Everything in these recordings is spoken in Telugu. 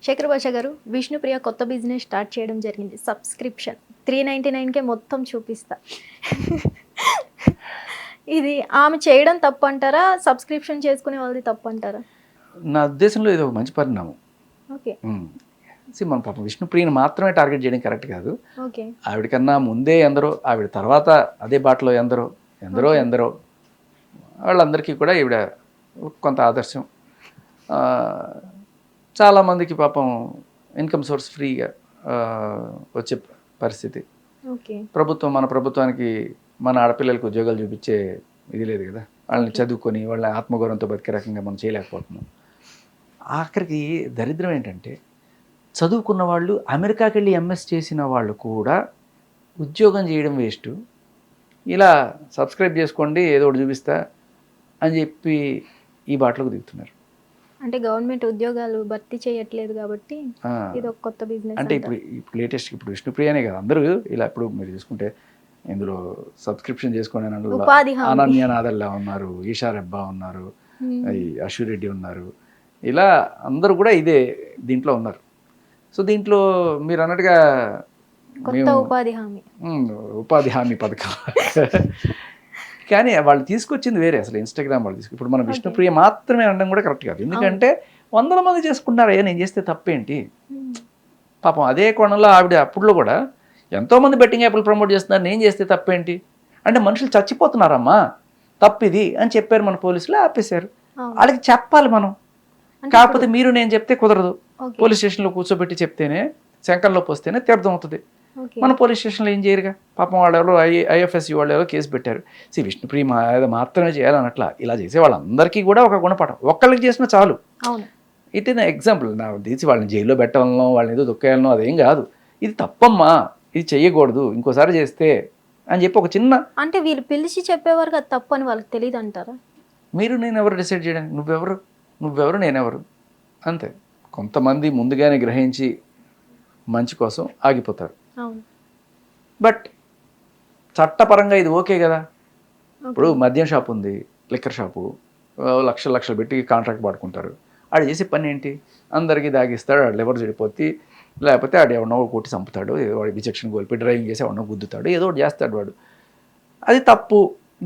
శేఖర్ భాష గారు, విష్ణుప్రియ కొత్త బిజినెస్ స్టార్ట్ చేయడం జరిగింది. సబ్స్క్రిప్షన్ 399కే మొత్తం చూపిస్తా. ఇది ఆమె చేయడం తప్పంటారా? సబ్స్క్రిప్షన్ చేసుకునే వాళ్ళది తప్పంటారా? నా ఉద్దేశంలో ఇది ఒక మంచి పరిణామం. ఓకే. మన పాపం విష్ణుప్రియని మాత్రమే టార్గెట్ చేయడం కరెక్ట్ కాదు. ఓకే. ఆవిడ కన్నా ముందే ఎందరో, ఆవిడ తర్వాత అదే బాటలో ఎందరో వాళ్ళందరికీ కూడా ఈవిడ కొంత ఆదర్శం. చాలామందికి పాపం ఇన్కమ్ సోర్స్ ఫ్రీగా వచ్చే పరిస్థితి. మన ప్రభుత్వానికి మన ఆడపిల్లలకు ఉద్యోగాలు చూపించే ఇది లేదు కదా. వాళ్ళని చదువుకొని వాళ్ళ ఆత్మగౌరవంతో బతికే రకంగా మనం చేయలేకపోతున్నాం. ఆఖరికి దరిద్రం ఏంటంటే చదువుకున్న వాళ్ళు, అమెరికాకి వెళ్ళి ఎంఎస్ చేసిన వాళ్ళు కూడా ఉద్యోగం చేయడం వేస్ట్, ఇలా సబ్స్క్రైబ్ చేసుకోండి ఏదో ఒకటి చూపిస్తా అని చెప్పి ఈ బాటలోకి దిగుతున్నారు. అంటే గవర్నమెంట్ ఉద్యోగాలు భర్తీ చేయట్లేదు కాబట్టి ఇది ఒక కొత్త బిజినెస్. అంటే ఇప్పుడు లేటెస్ట్ ఇప్పుడు విష్ణుప్రియనే కదా అందరూ ఇలా. ఇప్పుడు మీరు చూసుకుంటే ఇందులో సబ్స్క్రిప్షన్ చేసుకోండి అని అనన్య నాదల్లా ఉన్నారు, ఈషా రెబ్బా ఉన్నారు, అశు రెడ్డి ఉన్నారు, ఇలా అందరూ కూడా ఇదే దీంట్లో ఉన్నారు. సో దీంట్లో మీరు అన్నట్టుగా ఉపాధి హామీ పథకం కానీ వాళ్ళు తీసుకొచ్చింది వేరే. అసలు ఇన్స్టాగ్రామ్ వాళ్ళు ఇప్పుడు మనం విష్ణుప్రియ మాత్రమే అనడం కూడా కరెక్ట్ కాదు. ఎందుకంటే 100 మంది చేసుకుంటున్నారయ్యా, నేను చేస్తే తప్పేంటి? పాపం అదే కోణంలో ఆవిడ అప్పుడులో కూడా ఎంతోమంది బెట్టింగ్ యాప్లు ప్రమోట్ చేస్తున్నారు, నేను చేస్తే తప్పేంటి అంటే మనుషులు చచ్చిపోతున్నారమ్మా, తప్పిది అని చెప్పారు మన పోలీసులు, ఆపేశారు. వాళ్ళకి చెప్పాలి మనం. కాకపోతే మీరు నేను చెప్తే కుదరదు. పోలీస్ స్టేషన్లో కూర్చోబెట్టి చెప్తేనే, శంకర్లో పోస్తేనే తీర్థం అవుతుంది. మన పోలీస్ స్టేషన్లో ఏం చేయరుగా. పాపం వాళ్ళు ఎవరో ఐఎఫ్ఎస్సి వాళ్ళు ఎవరో కేసు పెట్టారు. విష్ణుప్రియ మాత్రమే చేయాలన్నట్లా ఇలా చేసే వాళ్ళందరికీ కూడా ఒక గుణపాఠం. ఒక్కళ్ళకి చేసినా చాలు. It is example. నా తీసి వాళ్ళని జైల్లో పెట్టాలనో వాళ్ళని ఏదో దుఃఖాలనో అదేం కాదు. ఇది తప్పమ్మా, ఇది చెయ్యకూడదు, ఇంకోసారి చేస్తే అని చెప్పి ఒక చిన్న, అంటే వీళ్ళు పిలిచి చెప్పేవారు అది తప్పు అని వాళ్ళకి తెలియదు అంటారా? మీరు నేను ఎవరు డిసైడ్ చేయడానికి? నువ్వెవరు నేనెవరు అంతే. కొంతమంది ముందుగానే గ్రహించి మంచి కోసం ఆగిపోతారు. బట్ చట్టపరంగా ఇది ఓకే కదా. ఇప్పుడు మద్యం షాప్ ఉంది, లిక్కర్ షాపు, లక్షలు పెట్టి కాంట్రాక్ట్ పడుకుంటారు. ఆడు చేసే పని ఏంటి? అందరికీ దాగిస్తాడు, ఆడు లివర్ చెడిపోతే, లేకపోతే ఆడు ఎవరినో కొట్టి చంపుతాడు, వాడి విచక్షణ కోల్పోయి డ్రైవింగ్ చేసి ఎవరినో గుద్దుతాడు, ఏదో ఒకటి చేస్తాడు వాడు. అది తప్పు.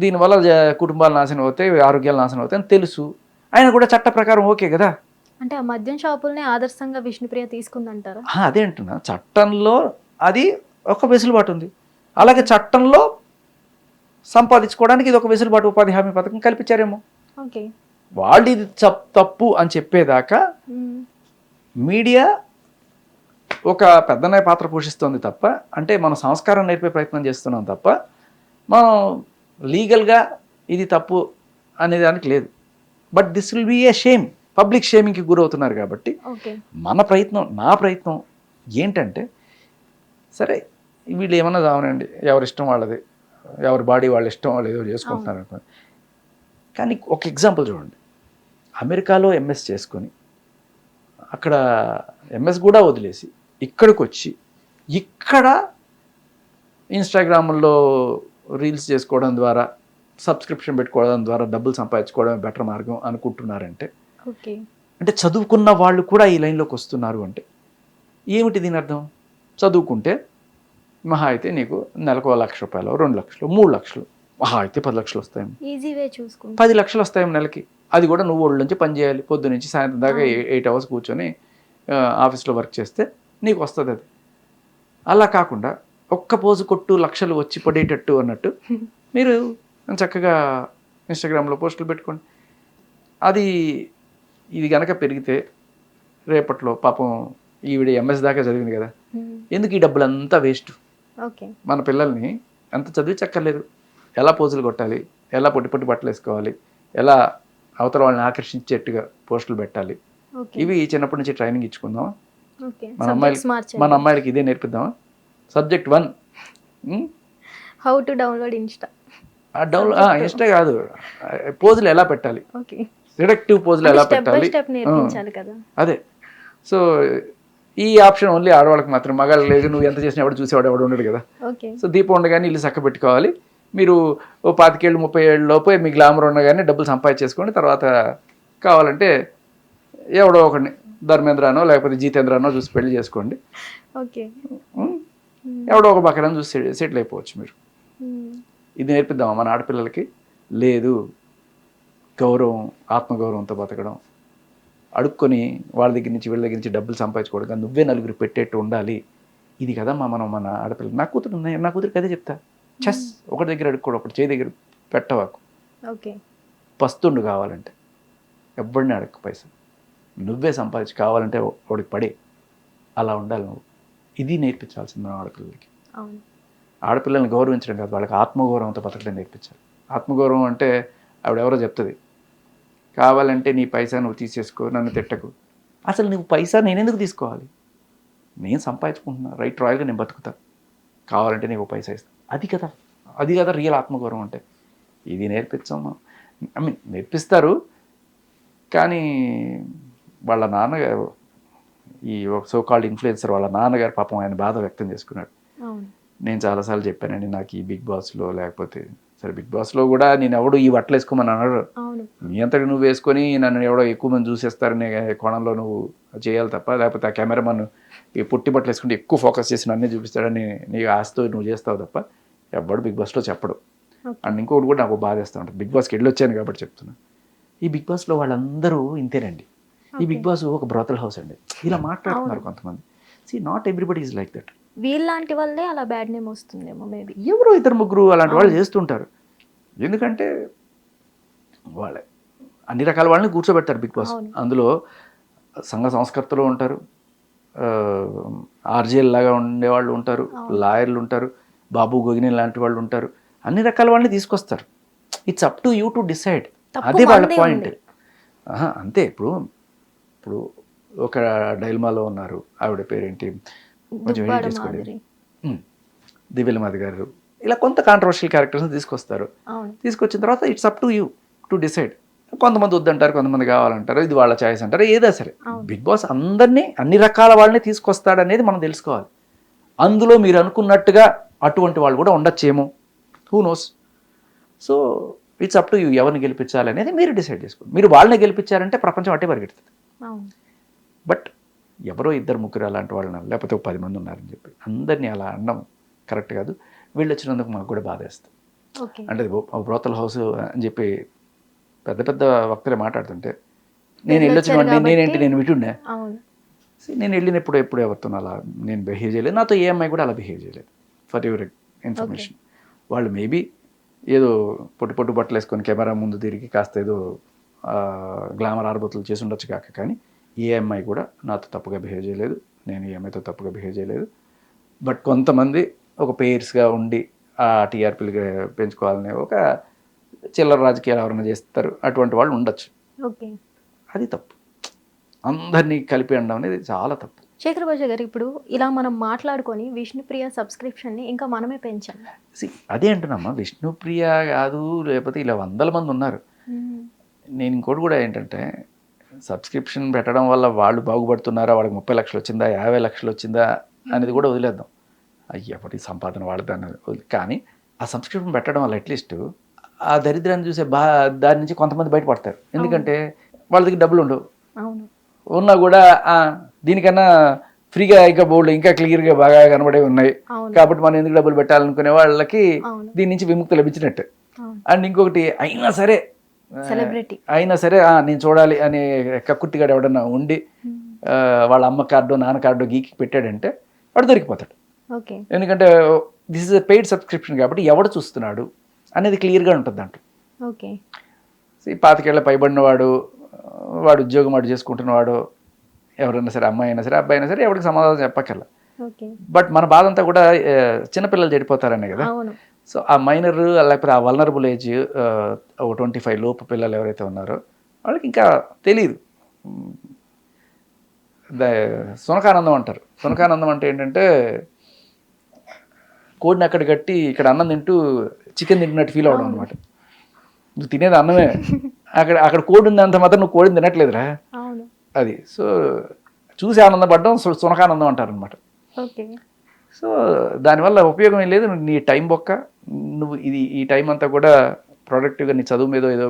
దీనివల్ల కుటుంబాలు నాశనం అవుతాయి, ఆరోగ్యాలు నాశనం అవుతాయి అని తెలుసు. ఆయన కూడా చట్ట ప్రకారం ఓకే కదా. అంటే ఆ మద్యం షాపుల్ని ఆదర్శంగా విష్ణుప్రియ తీసుకుందంటారా? అదే అంటున్నా, చట్టంలో అది ఒక వెసులుబాటు ఉంది. అలాగే చట్టంలో సంపాదించుకోవడానికి ఇది ఒక వెసులుబాటు, ఉపాధి హామీ పథకం కల్పించారేమో. వాళ్ళు ఇది తప్పు అని చెప్పేదాకా మీడియా ఒక పెద్దనే పాత్ర పోషిస్తుంది తప్ప, అంటే మనం సంస్కారం నేర్పే ప్రయత్నం చేస్తున్నాం తప్ప మనం లీగల్గా ఇది తప్పు అనేదానికి లేదు. But this will be a shame, public షేమింగ్కి గురవుతున్నారు. కాబట్టి నా ప్రయత్నం ఏంటంటే, సరే వీళ్ళు ఏమన్నా కావనండి, ఎవరి ఇష్టం వాళ్ళది, ఎవరి బాడీ వాళ్ళ ఇష్టం, వాళ్ళు ఏదో చేసుకుంటున్నారు అనుకోండి. కానీ ఒక ఎగ్జాంపుల్ చూడండి. అమెరికాలో ఎంఎస్ చేసుకొని అక్కడ ఎంఎస్ కూడా వదిలేసి ఇక్కడికి వచ్చి ఇక్కడ ఇన్స్టాగ్రామ్లో రీల్స్ చేసుకోవడం ద్వారా, సబ్స్క్రిప్షన్ పెట్టుకోవడం ద్వారా డబ్బులు సంపాదించుకోవడం బెటర్ మార్గం అనుకుంటున్నారంటే, అంటే చదువుకున్న వాళ్ళు కూడా ఈ లైన్లోకి వస్తున్నారు అంటే ఏమిటి దీని అర్థం? చదువుకుంటే మహా అయితే నీకు నెలకు 1 లక్ష రూపాయలు, 2 లక్షలు, 3 లక్షలు, మహా అయితే 10 లక్షలు వస్తాయి. 10 లక్షలు వస్తాయి నెలకి. అది కూడా నువ్వు ఒళ్ళు నుంచి పని చేయాలి, పొద్దు నుంచి సాయంత్రం దాకా 8 అవర్స్ కూర్చొని ఆఫీస్లో వర్క్ చేస్తే నీకు వస్తుంది అది. అలా కాకుండా ఒక్క పోజు కొట్టు లక్షలు వచ్చి పడేటట్టు అన్నట్టు మీరు చక్కగా ఇన్స్టాగ్రామ్లో పోస్టులు పెట్టుకోండి. ఇది కనుక పెరిగితే రేపట్లో పాపం ఈవిడ ఎంఎస్ దాకా చదివింది కదా, ఎందుకు ఈ డబ్బులంతా వేస్ట్? మన పిల్లల్ని ఎంత చదివి చక్కర్లేదు, ఎలా పోజులు కొట్టాలి, ఎలా పొట్టి బట్టలు వేసుకోవాలి, ఎలా అవతల వాళ్ళని ఆకర్షించేట్టుగా పోస్టులు పెట్టాలి, ఇవి చిన్నప్పటి నుంచి ట్రైనింగ్ ఇచ్చుకుందామా? మన అమ్మాయిలకి ఇదే నేర్పిద్దామా? Subject 1, how to download insta. Insta కాదు, పోజులు ఎలా పెట్టాలి, రిడక్టివ్ పోజులు ఎలా పెట్టాలి, అదే. సో ఈ ఆప్షన్ ఓన్లీ ఆడవాళ్ళకి మాత్రం, మగాళ్ళకి లేదు. నువ్వు ఎంత చేసినా ఎవడు చూసేవాడు ఎవడు ఉండడు కదా. సో దీపం ఉండగానే ఇల్లు చక్క పెట్టుకోవాలి. మీరు 25 ఏళ్ళు 30 ఏళ్ళ లోపే మీ గ్లామర్ ఉండగానే డబ్బులు సంపాదించేసుకోండి. తర్వాత కావాలంటే ఎవడో ఒకడిని ధర్మేంద్రనో లేకపోతే జీతేంద్రనో చూసి పెళ్లి చేసుకోండి, ఓకే. ఎవడో ఒక బకరాన్ని చూసి సెటిల్ అయిపోవచ్చు మీరు. ఇది నేర్పిద్దామా మన ఆడపిల్లలకి? లేదు. గౌరవం, ఆత్మగౌరవంతో బతకడం, అడుక్కొని వాళ్ళ దగ్గర నుంచి వీళ్ళ దగ్గర నుంచి డబ్బులు సంపాదించుకోవడం, నువ్వే నలుగురు పెట్టేట్టు ఉండాలి. ఇది కదమ్మా మనం మన ఆడపిల్లలు. నా కూతురికి అదే చెప్తా. చెస్ ఒకటి దగ్గర అడుక్కోడు, ఒకటి చేయి దగ్గర పెట్టవాకు. ఓకే. పస్తుండు కావాలంటే, ఎవరిని అడగకు పైసలు, నువ్వే సంపాదించి కావాలంటే వాడికి పడే, అలా ఉండాలి నువ్వు. ఇది నేర్పించాల్సింది మన ఆడపిల్లలకి. ఆడపిల్లల్ని గౌరవించడం కాదు, వాళ్ళకి ఆత్మగౌరవంతో బతకడం నేర్పించాలి. ఆత్మగౌరవం అంటే ఆవిడెవరో చెప్తుంది, కావాలంటే నీ పైసా నువ్వు తీసేసుకో, నన్ను తిట్టకు. అసలు నువ్వు పైసా నేనెందుకు తీసుకోవాలి? నేను సంపాదించుకుంటున్నా, రైట్ రాయల్గా నేను బతుకుతా, కావాలంటే నీకు పైసా ఇస్తాను. అది కదా రియల్ ఆత్మగౌరవం అంటే. ఇది నేర్పించాము, నేర్పిస్తారు. కానీ వాళ్ళ నాన్నగారు, ఈ సో కాల్డ్ ఇన్ఫ్లుయెన్సర్ వాళ్ళ నాన్నగారు పాపం ఆయన బాధ వ్యక్తం చేసుకున్నాడు. నేను చాలాసార్లు చెప్పానండి, నాకు ఈ బిగ్ బాస్లో, లేకపోతే సరే బిగ్ బాస్లో కూడా నేను ఎవడు ఈ బట్టలు వేసుకోమని అన్నాడు. నీ అంతటి నువ్వు వేసుకొని నన్ను ఎవడో ఎక్కువ మంది చూసేస్తారనే కోణంలో నువ్వు చేయాలి తప్ప, లేకపోతే ఆ కెమెరామన్ ఈ పుట్టి బట్టలు వేసుకుంటే ఎక్కువ ఫోకస్ చేసి నన్నే చూపిస్తాడని నీ ఆశతో నువ్వు చేస్తావు తప్ప ఎవడు బిగ్ బాస్లో చెప్పడు. అండ్ ఇంకొకటి కూడా నాకు బాధేస్తూ ఉంటుంది, బిగ్ బాస్కి వెళ్ళొచ్చాను కాబట్టి చెప్తున్నా, ఈ బిగ్ బాస్లో వాళ్ళందరూ ఇంతేనండి. ఈ బిగ్ బాస్ ఒక బ్రోతల్ హౌస్ అండి, ఇలా మాట్లాడుతున్నారు కొంతమంది. See not everybody is like that. వీళ్ళలాంటి వాళ్ళే అలా బ్యాడ్ నేమ్ వస్తుందేమో మేబీ. ఎవరో ఇద్దరు ముగ్గురు అలాంటి వాళ్ళు చేస్తుంటారు. ఎందుకంటే వాళ్ళే అన్ని రకాల వాళ్ళని కూర్చోబెడతారు బిగ్ బాస్. అందులో సంఘ సంస్కర్తలు ఉంటారు, ఆర్జేఎల్ లాగా ఉండేవాళ్ళు ఉంటారు, లాయర్లు ఉంటారు, బాబు గోగినే లాంటి వాళ్ళు ఉంటారు, అన్ని రకాల వాళ్ళని తీసుకొస్తారు. It's up to you to decide. అదే వాళ్ళ పాయింట్. అంతే. ఇప్పుడు ఒక డైల్మాలో ఉన్నారు, ఆవిడ పేరేంటి, కొంచెం ఏం చేసుకోండి, దివ్యలమాది గారు, ఇలా కొంత కాంట్రవర్షియల్ క్యారెక్టర్స్ని తీసుకొస్తారు. తీసుకొచ్చిన తర్వాత it's up to you to decide. కొంతమంది వద్దంటారు, కొంతమంది కావాలంటారు, ఇది వాళ్ళ చాయిస్ అంటారు, ఏదో సరే. బిగ్ బాస్ అందరినీ, అన్ని రకాల వాళ్ళని తీసుకొస్తాడనేది మనం తెలుసుకోవాలి. అందులో మీరు అనుకున్నట్టుగా అటువంటి వాళ్ళు కూడా ఉండొచ్చేమో, who knows. So it's up to you, ఎవరిని గెలిపించాలి అనేది మీరు డిసైడ్ చేసుకోండి. మీరు వాళ్ళని గెలిపించారంటే ప్రపంచం అట్టే పరిగెడుతుంది. బట్ ఎవరో ఇద్దరు ముగ్గురు అలాంటి వాళ్ళని, లేకపోతే 10 మంది ఉన్నారని చెప్పి అందరినీ అలా అనడం కరెక్ట్ కాదు. వీళ్ళు వచ్చినందుకు మాకు కూడా బాధేస్తుంది. అంటే బ్రోతల్ హౌస్ అని చెప్పి పెద్ద పెద్ద వక్తలే మాట్లాడుతుంటే నేను వెళ్ళొచ్చిన నేనేంటి, నేను వింటుండే. నేను వెళ్ళినప్పుడు ఎప్పుడు ఎవరితో అలా నేను బిహేవ్ చేయలేదు, నాతో ఏ అమ్మాయి కూడా అలా బిహేవ్ చేయలేదు. For your information. వాళ్ళు మేబీ ఏదో పొట్టు బట్టలు వేసుకొని కెమెరా ముందు తిరిగి కాస్త ఏదో గ్లామర్ ఆరబోతులు చేసి ఉండొచ్చు కాక, కానీ ఏ అమ్మాయి కూడా నాతో తప్పుగా బిహేవ్ చేయలేదు, నేను ఏ అమ్మాయితో తప్పుగా బిహేవ్ చేయలేదు. బట్ కొంతమంది ఒక పేర్స్గా ఉండి ఆ టీఆర్పీలు పెంచుకోవాలనే ఒక చిల్లర రాజకీయాలు ఎవరైనా చేస్తారు, అటువంటి వాళ్ళు ఉండొచ్చు. అది తప్పు. అందరినీ కలిపి అనడం అనేది చాలా తప్పు. శేఖర్ భాష గారు, ఇప్పుడు ఇలా మనం మాట్లాడుకొని విష్ణుప్రియ సబ్స్క్రిప్షన్ని ఇంకా మనమే పెంచాలి. అదే అంటున్నామ్మా, విష్ణుప్రియ కాదు, లేకపోతే ఇలా 100 మంది ఉన్నారు. నేను ఇంకోటి కూడా ఏంటంటే, సబ్స్క్రిప్షన్ పెట్టడం వల్ల వాళ్ళు బాగుపడుతున్నారా, వాళ్ళకి 30 లక్షలు వచ్చిందా, 50 లక్షలు వచ్చిందా అనేది కూడా వదిలేద్దాం. ఎవరి సంపాదన వాళ్ళదాన్ని వదిలి, కానీ ఆ సబ్స్క్రిప్షన్ పెట్టడం వల్ల అట్లీస్ట్ ఆ దరిద్రాన్ని చూసే దాని నుంచి కొంతమంది బయటపడతారు. ఎందుకంటే వాళ్ళ దగ్గర డబ్బులు ఉండవు, ఉన్నా కూడా దీనికన్నా ఫ్రీగా ఇంకా బోల్డ్ ఇంకా క్లియర్గా బాగా కనబడే ఉన్నాయి కాబట్టి మనం ఎందుకు డబ్బులు పెట్టాలనుకునే వాళ్ళకి దీని నుంచి విముక్తి లభించినట్టు. అండ్ ఇంకొకటి, అయినా సరే నేను చూడాలి అనే కక్కుర్తిగాడు ఎవడన్నా ఉండి వాళ్ళ అమ్మ కార్డు నాన్న కార్డు గీకి పెట్టాడంటే వాడు దొరికిపోతాడు. ఎందుకంటే this is a paid subscription కాబట్టి ఎవడు చూస్తున్నాడు అనేది క్లియర్గా ఉంటుంది దాంట్లో. 25 ఏళ్ళ పైబడిన వాడు ఉద్యోగం వాడు చేసుకుంటున్నవాడు ఎవరైనా సరే, అమ్మాయి అయినా సరే అబ్బాయి అయినా సరే, ఎవరికి సమాధానం చెప్పక్కర్లా. బట్ మన బాధ అంతా కూడా చిన్నపిల్లలు చెడిపోతారనే కదా. సో ఆ మైనర్ లేకపోతే ఆ వల్నరబుల్ ఏజ్ 25 లోపు పిల్లలు ఎవరైతే ఉన్నారో వాళ్ళకి ఇంకా తెలియదు. సునకానందం అంటారు. సునకానందం అంటే ఏంటంటే, కోడిని అక్కడ కట్టి ఇక్కడ అన్నం తింటూ చికెన్ తింటున్నట్టు ఫీల్ అవడం అనమాట. నువ్వు తినేది అన్నమే, అక్కడ కోడి ఉంది అంత మాత్రం నువ్వు కోడిని తినట్లేదురా, అది. సో చూసి ఆనందపడడం సునకానందం అంటారు అనమాట. సో దానివల్ల ఉపయోగం ఏం లేదు. నీ టైం బొక్క, నువ్వు ఈ టైం అంతా కూడా ప్రొడక్టివ్గా నీ చదువు మీద ఏదో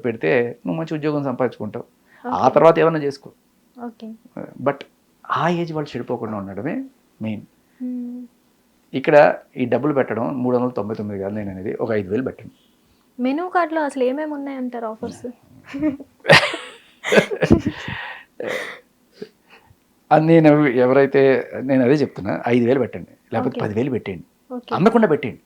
పెడితే నువ్వు మంచి ఉద్యోగం సంపాదించుకుంటావు. ఆ తర్వాత ఏమైనా చేసుకో, ఓకే. బట్ ఆ ఏజ్ వాళ్ళు చెడిపోకుండా ఉండడమే మెయిన్. ఇక్కడ ఈ డబ్బులు పెట్టడం 399 కాదు నేను అనేది, ఒక 5,000 పెట్టండి. మెనూ కార్డ్‌లో అసలు ఏమేమి ఉన్నాయంటారు ఆఫర్స్? అది నేను ఎవరైతే నేను అదే చెప్తున్నా, 5,000 పెట్టండి, లేకపోతే ఓకే. 10,000 పెట్టేయండి, ఓకే. అందకుండా పెట్టేయండి.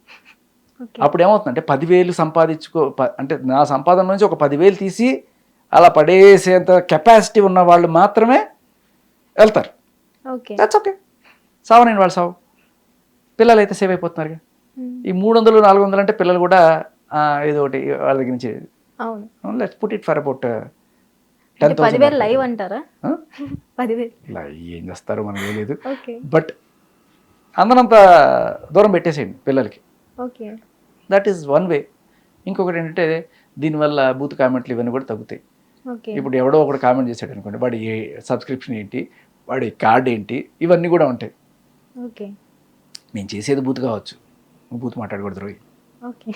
ఓకే. అప్పుడు ఏమవుతుందంటే 10,000 అంటే నా సంపాదన నుంచి ఒక 10,000 తీసి అలా పడేసేంత కెపాసిటీ ఉన్న వాళ్ళు మాత్రమే వెళ్తారు. ఓకే. That's okay. సావనండి వాళ్ళు సావు, పిల్లలు అయితే సేవ్ అయిపోతున్నారుగా. ఈ 300 400 అంటే పిల్లలు కూడా ఏదో ఒకటి వాళ్ళ దగ్గర నుంచి అవును. Let's put it for about 10,000 10,000 live అంటారా? 10,000 ఏం చేస్తారో మనకు తెలియదు. ఓకే. బట్ అందరంత దూరం పెట్టేసేయండి పిల్లలకి. Okay. That is one way. ఇంకొకటి ఏంటంటే దీనివల్ల బూత్ కామెంట్లు ఇవన్నీ కూడా తగ్గుతాయి. ఓకే. ఇప్పుడు ఎవడో ఒకటి కామెంట్ చేశాడు అనుకోండి, వాడి సబ్స్క్రిప్షన్ ఏంటి, వాడి కార్డ్ ఏంటి, ఇవన్నీ కూడా ఉంటాయి. ఓకే. నేను చేసేది బూత్ కావచ్చు, బూత్ మాట్లాడకూడదు రోయ్, ఓకే.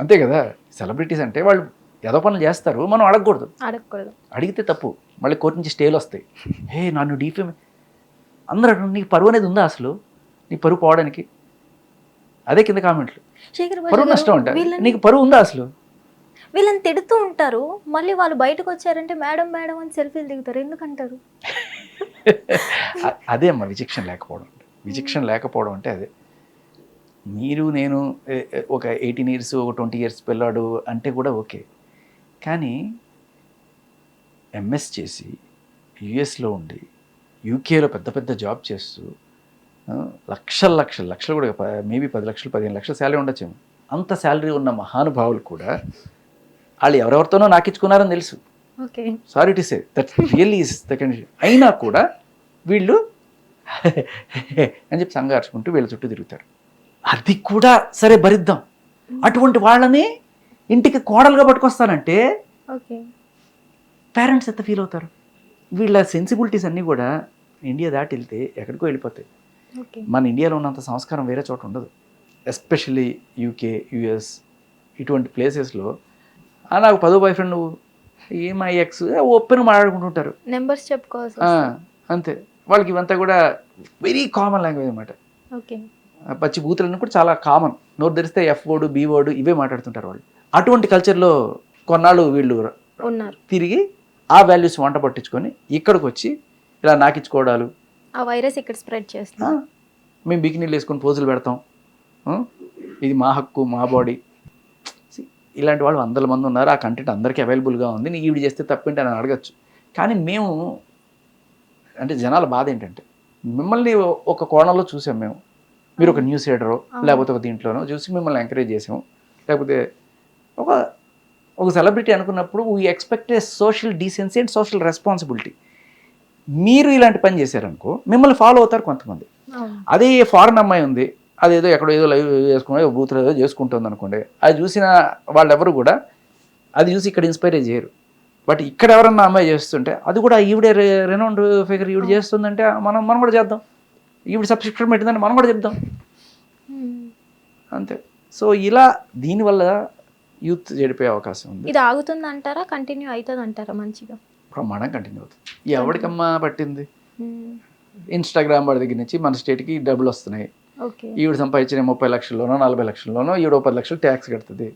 అంతే కదా. సెలబ్రిటీస్ అంటే వాళ్ళు ఏదో పనులు చేస్తారు, మనం అడగకూడదు. అడిగితే తప్పు, మళ్ళీ కోర్టు నుంచి స్టేలు వస్తాయి. హే నన్ను డీఫేమ్ అందరూ, నీకు పరువు అనేది ఉందా అసలు, నీ పరువు పోవడానికి? అదే కింద కామెంట్లు, పరువు నష్టం అంట, నీకు పరువు ఉందా అసలు? వీళ్ళని తిడుతూ ఉంటారు, మళ్ళీ వాళ్ళు బయటకు వచ్చారంటే మేడం మేడం అని సెల్ఫీలు దిగుతారు, ఎందుకంటారు? అదే అమ్మా విచక్షణ లేకపోవడం. విచక్షణ లేకపోవడం అంటే అదే. మీరు నేను ఒక 18 years ఒక 20 years పిల్లాడు అంటే కూడా ఓకే, కానీ ఎంఎస్ చేసి యుఎస్లో ఉండి యూకేలో పెద్ద పెద్ద జాబ్ చేస్తూ లక్షలు కూడా మేబీ 10 లక్షలు 15 లక్షల శాలరీ ఉండొచ్చేమో, అంత శాలరీ ఉన్న మహానుభావులు కూడా వాళ్ళు ఎవరెవరితోనో నాకిచ్చుకున్నారని తెలుసు. Sorry to say that really is the condition. అయినా కూడా వీళ్ళు అని చెప్పి సంఘార్చుకుంటూ వీళ్ళ చుట్టూ తిరుగుతారు. అది కూడా సరే భరిద్దాం, అటువంటి వాళ్ళని ఇంటికి కోడలుగా పట్టుకొస్తానంటే పేరెంట్స్ ఎంత ఫీల్ అవుతారు? వీళ్ళ సెన్సిబిలిటీస్ అన్నీ కూడా ఇండియా దాటి వెళ్తే ఎక్కడికో వెళ్ళిపోతాయి. మన ఇండియాలో ఉన్నంత సంస్కారం వేరే చోట ఉండదు. ఎస్పెషల్లీ యూకే, యుఎస్ ఇటువంటి ప్లేసెస్లో నాకు 10 బాయ్ ఫ్రెండ్, నువ్వు ఏమై ఎక్స్ ఓపెన్ మాట్లాడుకుంటుంటారు, నెంబర్స్ చెప్పుకోవాల్సి అంతే. వాళ్ళకి ఇవంతా కూడా వెరీ కామన్ లాంగ్వేజ్ అనమాట. పచ్చి బూతులన్నీ కూడా చాలా కామన్. నోరు తెరిస్తే ఎఫ్ వర్డ్, బి వర్డ్ ఇవే మాట్లాడుతుంటారు వాళ్ళు. అటువంటి కల్చర్లో కొన్నాళ్ళు వీళ్ళు ఉన్నారు. తిరిగి ఆ వాల్యూస్ వంట పట్టించుకొని ఇక్కడికి వచ్చి ఇలా నాకిచ్చుకోవడాలు, ఆ వైరస్ ఇక్కడ స్ప్రెడ్ చేస్తాం. మేము బికినీలు వేసుకొని పోజులు పెడతాం, ఇది మా హక్కు, మా బాడీ. ఇలాంటి వాళ్ళు 100 మంది ఉన్నారు. ఆ కంటెంట్ అందరికీ అవైలబుల్గా ఉంది. నీ ఈవిడ చేస్తే తప్పేంటి అని అడగచ్చు. కానీ మేము అంటే జనాల బాధ ఏంటంటే, మిమ్మల్ని ఒక కోణంలో చూసాం మేము, మీరు ఒక న్యూస్ రీడరో లేకపోతే ఒక దీంట్లోనో చూసి మిమ్మల్ని ఎంకరేజ్ చేసాము, లేకపోతే ఒక సెలబ్రిటీ అనుకున్నప్పుడు we expect A social decency and social responsibility. మీరు ఇలాంటి పని చేశారనుకో మిమ్మల్ని ఫాలో అవుతారు కొంతమంది. అదే ఫారెన్ అమ్మాయి ఉంది, అదేదో ఎక్కడో ఏదో లైవ్ చేసుకుని బూతులు ఏదో చేసుకుంటుంది అనుకోండి, అది చూసిన వాళ్ళెవరు కూడా అది చూసి ఇక్కడ ఇన్స్పైర్ చేయరు. బట్ ఇక్కడ ఎవరన్నా అమ్మాయి చేస్తుంటే అది కూడా ఈవిడే రెనౌండ్ ఫిగర్ ఈవిడ చేస్తుందంటే మనం కూడా చేద్దాం, ఈవిడ సబ్స్క్రిప్షన్ పెట్టిందని మనం కూడా చెప్దాం, అంతే. సో ఇలా దీనివల్ల యూత్ చెడిపోయే అవకాశం ఉంది. ఇది ఆగుతుంది అంటారా, కంటిన్యూ అవుతుంది అంటారా? మంచిగా ప్రమాణం కంటిన్యూ అవుతుంది. ఎవరికమ్మా పట్టింది? ఇన్స్టాగ్రామ్ వాడి దగ్గర నుంచి మన స్టేట్కి డబ్బులు వస్తున్నాయి. ఈవిడ సంపాదించిన 30 లక్షల్లోనో 40 లక్షల్లోనో ఈవిడ 10 లక్షలు ట్యాక్స్ కడుతుంది.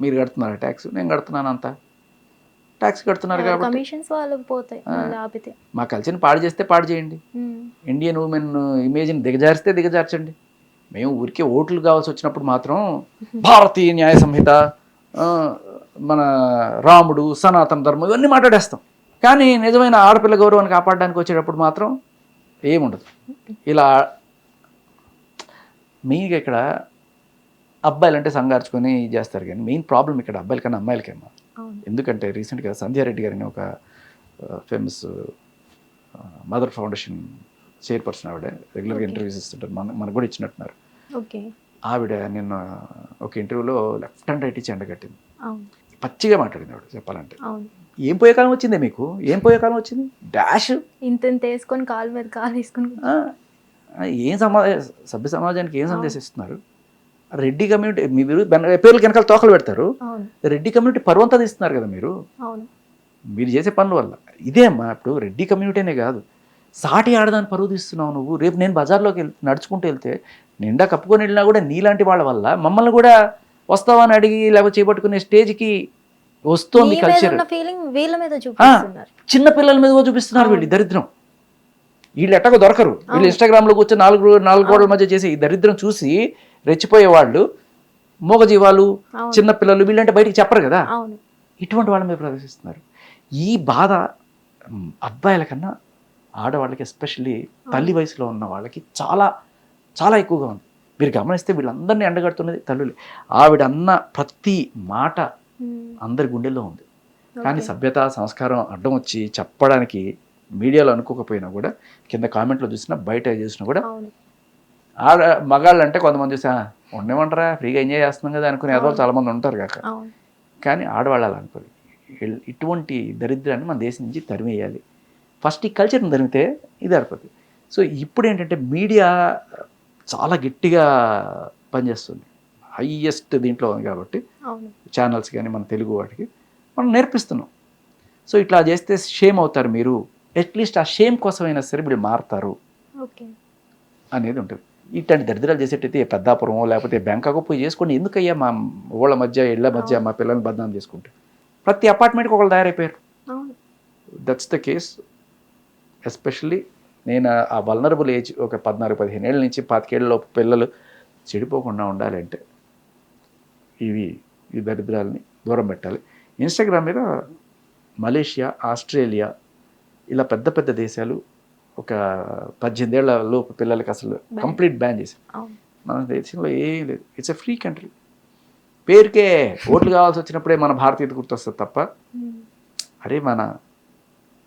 మీరు కడుతున్నారా ట్యాక్స్? నేను కడుతున్నాను, అంత ట్యాక్స్ కడుతున్నారు కాబట్టి మా కల్చర్ని పాడు చేస్తే పాడు చేయండి, ఇండియన్ ఉమెన్ ఇమేజ్ని దిగజారిస్తే దిగజార్చండి. మేము ఊరికే ఓట్లు కావాల్సి వచ్చినప్పుడు మాత్రం భారతీయ న్యాయ సంహిత, మన రాముడు, సనాతన ధర్మం ఇవన్నీ మాట్లాడేస్తాం. కానీ నిజమైన ఆడపిల్ల గౌరవాన్ని కాపాడడానికి వచ్చేటప్పుడు మాత్రం ఏముండదు. ఇలా మెయిన్గా ఇక్కడ అబ్బాయిలు అంటే సంఘార్చుకొని చేస్తారు, కానీ మెయిన్ ప్రాబ్లం ఇక్కడ అబ్బాయిల కన్నా అమ్మాయిలకేమో. ఎందుకంటే రీసెంట్గా సంధ్యారెడ్డి గారిని ఒక ఫేమస్ మదర్ ఫౌండేషన్ చైర్పర్సన్, ఆవిడ రెగ్యులర్గా ఇంటర్వ్యూస్ ఇస్తుంటారు, మనకు కూడా ఇచ్చినట్టున్నారు. ఆవిడ నిన్న ఒక ఇంటర్వ్యూలో లెఫ్ట్ అండ్ రైట్ ఇచ్చి ఎండగట్టింది, పచ్చిగా మాట్లాడింది ఆవిడ. చెప్పాలంటే ఏం పోయే కాలం వచ్చిందే మీకు, ఏం పోయే కాలం వచ్చింది? డాష్ ఇంత వేసుకొని కాలు మీద కాలు వేసుకొని ఏం సభ్య సమాజానికి ఏం సందేశం ఇస్తున్నారు? రెడ్డి కమ్యూనిటీ మీరు పేర్లు వెనకాల తోకలు పెడతారు, రెడ్డి కమ్యూనిటీ పర్వంతా తీస్తున్నారు కదా మీరు. మీరు చేసే పనుల వల్ల. ఇదే అమ్మా, ఇప్పుడు రెడ్డి కమ్యూనిటీనే కాదు, సాటి ఆడదాన్ని పరువు తీస్తున్నావు నువ్వు. రేపు నేను బజార్లోకి నడుచుకుంటూ వెళ్తే నిండా కప్పుకొని వెళ్ళినా కూడా నీలాంటి వాళ్ళ వల్ల మమ్మల్ని కూడా వస్తావని అడిగి లేకపోతే చేపట్టుకునే స్టేజ్కి వస్తోంది కల్చర్. చిన్న పిల్లల మీద చూపిస్తున్నారు వీళ్ళు దరిద్రం. వీళ్ళు ఎట్టకు దొరకరు, వీళ్ళు ఇన్స్టాగ్రామ్లో కూర్చొని నాలుగు గోడల మధ్య చేసి ఈ దరిద్రం చూసి రెచ్చిపోయే వాళ్ళు, మూగజీవాలు, చిన్న పిల్లలు, వీళ్ళంటే బయటికి చెప్పరు కదా, ఇటువంటి వాళ్ళ మీద ప్రదర్శిస్తున్నారు. ఈ బాధ అబ్బాయిల కన్నా ఆడవాళ్ళకి, ఎస్పెషల్లీ తల్లి వయసులో ఉన్న వాళ్ళకి చాలా చాలా ఎక్కువగా ఉంది. మీరు గమనిస్తే వీళ్ళందరినీ ఎండగడుతున్నది తల్లులే. ఆవిడ అన్న ప్రతి మాట అందరి గుండెల్లో ఉంది. కానీ సభ్యత సంస్కారం అడ్డం వచ్చి చెప్పడానికి మీడియాలో అనుకోకపోయినా కూడా కింద కామెంట్లో చూసినా బయట చూసినా కూడా మగాళ్ళు అంటే కొంతమంది చూసా ఉండేమంటారా ఫ్రీగా ఎంజాయ్ చేస్తున్నాం కదా అనుకునే ఎదవాళ్ళు చాలామంది ఉంటారు కాక. కానీ ఆడవాళ్ళు అలా అనుకోరు. ఇటువంటి దరిద్రాన్ని మన దేశం నుంచి తరిమేయాలి. ఫస్ట్ ఈ కల్చర్ని తరిమితే ఇది అయిపోతుంది. సో ఇప్పుడు ఏంటంటే మీడియా చాలా గట్టిగా పనిచేస్తుంది, హైయెస్ట్ దీంట్లో ఉంది కాబట్టి ఛానల్స్ కానీ మన తెలుగు వాటికి మనం నేర్పిస్తున్నాం. సో ఇట్లా చేస్తే షేమ్ అవుతారు మీరు, అట్లీస్ట్ ఆ షేమ్ కోసమైనా సరే వీళ్ళు మారుతారు అనేది ఉంటుంది. ఇట్లాంటి దరిద్రాలు చేసేటైతే పెద్దాపురమో లేకపోతే బ్యాంకాకో పోయి చేసుకోండి. ఎందుకయ్యా మా ఊళ్ళ మధ్య ఇళ్ళ మధ్య మా పిల్లల్ని బదనాం చేసుకుంటే? ప్రతి అపార్ట్మెంట్కి ఒకళ్ళు తయారైపోయారు. That's the case. ఎస్పెషల్లీ నేను ఆ వల్నరబుల్ ఏజ్ ఒక 14-15 ఏళ్ళ నుంచి 25 ఏళ్ళలోపు పిల్లలు చెడిపోకుండా ఉండాలి అంటే ఈ దరిద్రాలని దూరం పెట్టాలి. ఇన్స్టాగ్రామ్ మీద మలేషియా, ఆస్ట్రేలియా ఇలా పెద్ద పెద్ద దేశాలు ఒక 18 ఏళ్ల లోపు పిల్లలకి అసలు కంప్లీట్ బ్యాన్ చేశారు. మన దేశంలో ఏం లేదు. It's a free country. పేరుకే ఓట్లు కావాల్సి వచ్చినప్పుడే మన భారతీయత గుర్తొస్తుంది తప్ప, అరే మన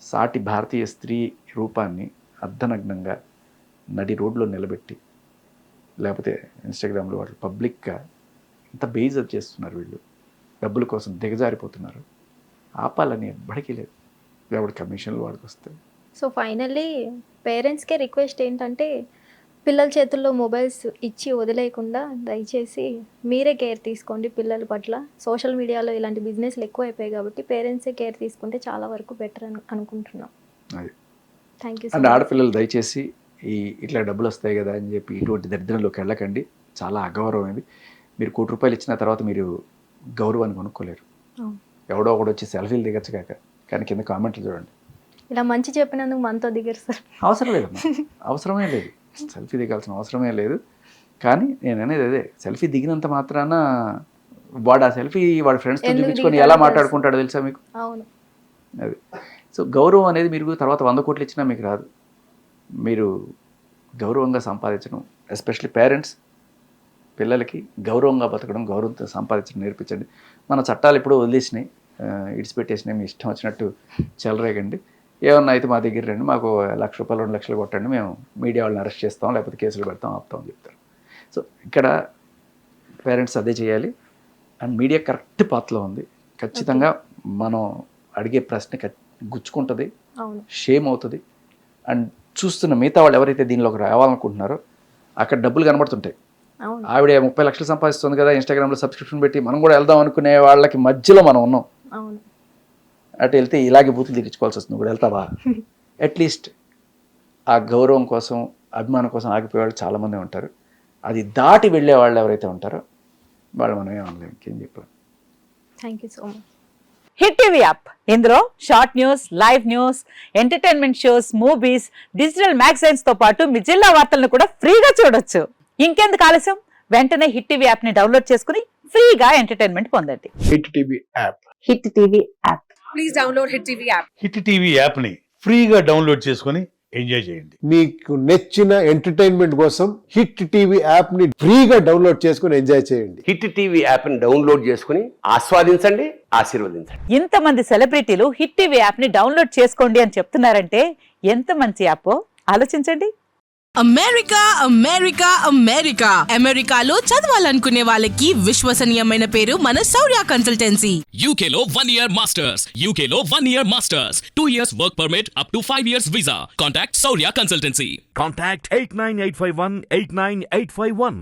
సాటి భారతీయ స్త్రీ రూపాన్ని అర్ధనగ్నంగా నడి రోడ్లో నిలబెట్టి లేకపోతే ఇన్స్టాగ్రామ్లో వాళ్ళు పబ్లిక్గా ఇంత బేజప్ చేస్తున్నారు. వీళ్ళు డబ్బుల కోసం దిగజారిపోతున్నారు. ఆపాలని ఎవ్వడికి లేదు, ఎవడి కమిషన్లు వాడికి వస్తాయి. సో ఫైనల్లీ పేరెంట్స్కే రిక్వెస్ట్ ఏంటంటే పిల్లల చేతుల్లో మొబైల్స్ ఇచ్చి వదిలేయకుండా దయచేసి మీరే కేర్ తీసుకోండి పిల్లల పట్ల. సోషల్ మీడియాలో ఇలాంటి బిజినెస్లు ఎక్కువ అయిపోయాయి కాబట్టి పేరెంట్సే కేర్ తీసుకుంటే చాలా వరకు బెటర్ అని అనుకుంటున్నాం. Thank you. అండ్ ఆడపిల్లలు దయచేసి ఇట్లా డబ్బులు వస్తాయి కదా అని చెప్పి ఇటువంటి దరిద్రంలోకి వెళ్ళకండి. చాలా అగౌరవం ఇది. మీరు ₹1 ఇచ్చిన తర్వాత మీరు గౌరవాన్ని కొనుక్కోలేరు. ఎవడో ఒకడు వచ్చి సెల్ఫీలు దిగచ్చు కాక, కానీ కింద కామెంట్లు చూడండి. ఇలా మంచి చెప్పినందుకు మనతో దిగరు సార్. అవసరం లేదమ్మా, అవసరమే లేదు, సెల్ఫీ దిగాల్సిన అవసరమే లేదు. కానీ నేను అనేది అదే, సెల్ఫీ దిగినంత మాత్రాన వాడు ఆ సెల్ఫీ వాడి ఫ్రెండ్స్తో చూపించుకొని ఎలా మాట్లాడుకుంటాడో తెలుసా మీకు? అవును, అది. సో గౌరవం అనేది మీరు తర్వాత 100 కోట్లు ఇచ్చినా మీకు రాదు. మీరు గౌరవంగా సంపాదించడం, ఎస్పెషల్లీ పేరెంట్స్ పిల్లలకి గౌరవంగా బతకడం, గౌరవంతో సంపాదించడం నేర్పించండి. మన చట్టాలు ఎప్పుడూ వదిలేసినాయి, ఇడిచిపెట్టేసినాయి. మీ ఇష్టం వచ్చినట్టు చెలరేగండి. ఏమన్నా అయితే మా దగ్గర రండి, మాకు ₹1,00,000 2 లక్షలు కొట్టండి, మేము మీడియా వాళ్ళని అరెస్ట్ చేస్తాం, లేకపోతే కేసులు పెడతాం, ఆపుతాం అని చెప్తారు. సో ఇక్కడ పేరెంట్స్ అదే చేయాలి. అండ్ మీడియా కరెక్ట్ పాత్రలో ఉంది. ఖచ్చితంగా మనం అడిగే ప్రశ్న గుచ్చుకుంటుంది, షేమ్ అవుతుంది. అండ్ చూస్తున్న మిగతా వాళ్ళు ఎవరైతే దీనిలోకి రావాలనుకుంటున్నారో అక్కడ డబ్బులు కనబడుతుంటాయి. ఆవిడ 30 లక్షలు సంపాదిస్తుంది కదా, ఇన్స్టాగ్రామ్లో సబ్స్క్రిప్షన్ పెట్టి మనం కూడా వెళ్దాం అనుకునే వాళ్ళకి మధ్యలో మనం ఉన్నాం. అటు వెళ్తే ఇలాగే బూతులు తిట్టించుకోవాల్సి వస్తుంది. కూడా వెళ్తావా? అట్లీస్ట్ ఆ గౌరవం కోసం, అభిమానం కోసం ఆగిపోయేవాళ్ళు చాలామంది ఉంటారు. అది దాటి వెళ్ళే వాళ్ళు ఎవరైతే ఉంటారో వాళ్ళు మనం ఏమనలేము. ఇంకేం చెప్పాలి. Thank you so much. Hit TV app, ఇందులో short news, live news, entertainment shows, movies, digital magazines తో పాటు మీ జిల్లా వార్తలను కూడా ఫ్రీగా చూడొచ్చు. ఇంకెందుకు ఆలస్యం, వెంటనే హిట్ టీవీ యాప్ ని డౌన్లోడ్ చేసుకుని ఫ్రీగా ఎంటర్టైన్మెంట్ పొందండి. Hit TV app. Hit TV app. Please download hit TV app. Hit TV app ని ఫ్రీగా డౌన్లోడ్ చేసుకొని ఎంజాయ్ చేయండి. మీకు నచ్చిన ఎంటర్టైన్మెంట్ కోసం హిట్ టీవీ యాప్ ని ఫ్రీగా డౌన్లోడ్ చేసుకొని ఎంజాయ్ చేయండి. హిట్ టీవీ యాప్ ని డౌన్లోడ్ చేసుకుని ఆస్వాదించండి, ఆశీర్వదించండి. ఇంతమంది సెలబ్రిటీలు హిట్ టీవీ యాప్ ని డౌన్లోడ్ చేసుకోండి అని చెప్తున్నారంటే ఎంత మంచి యాప్ ఆలోచించండి. అమెరికా అమెరికా అమెరికా అమెరికాలో చదవాలనుకునే వాళ్ళకి విశ్వసనీయమైన పేరు మన శౌర్య కన్సల్టెన్సీ. UK లో 1 year masters. UK లో 1 year masters. 2 years work permit up to 5 years visa. Contact Saurya Consultancy. Contact 89851 89851.